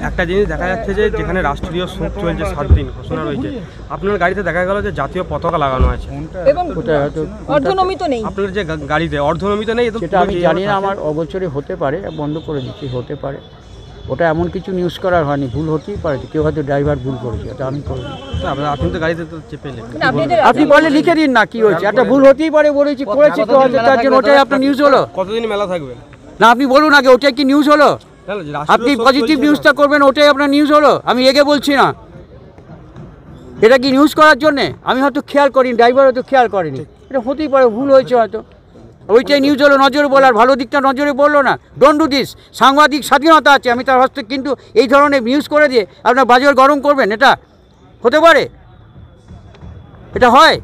একটা জিনিস দেখা যাচ্ছে যে যেখানে রাষ্ট্রীয় শোক চলছে 7 দিন ঘোষণা রয়েছে, আপনার গাড়িতে দেখা গেল যে জাতীয় পতাকা লাগানো আছে এবং অর্ধনমিত নেই। আপনার যে গাড়িতে অর্ধনমিত নেই, সেটা আমি জানি না, আমার অগোচরে হতে পারে, বন্ধ করে দিচ্ছি, হতে পারে। ওটা এমন কিছু নিউজ করার হয়নি, ভুল হতেই পারে, কেউ হয়তো ড্রাইভার ভুল করেছে, এটা আমি করিনি। আপনি তো গাড়িতে তো চেপে আপনি বলে লিখে দিন না কি হয়েছে, একটা ভুল হতেই পারে, বলেছি করেছে কেউ হয়তো, তার জন্য ওটাই আপনার নিউজ হলো। কতদিন মেলা থাকবে না আপনি বলুন আগে, ওটাই কি নিউজ হলো? আপনি পজিটিভ নিউজটা করবেন, ওটাই আপনার নিউজ হলো। আমি এগে বলছি না, এটা কি নিউজ করার জন্যে? আমি হয়তো খেয়াল করিনি, ড্রাইভার হয়তো খেয়াল করেনি, এটা হতেই পারে, ভুল হয়েছে হয়তো, ওইটাই নিউজ হলো। নজরে বলার ভালো দিকটা নজরে বললো না। Don't do this. সাংবাদিক স্বাধীনতা আছে, আমি তার হস্তে, কিন্তু এই ধরনের নিউজ করে দিয়ে আপনার বাজার গরম করবেন, এটা হতে পারে? এটা হয়?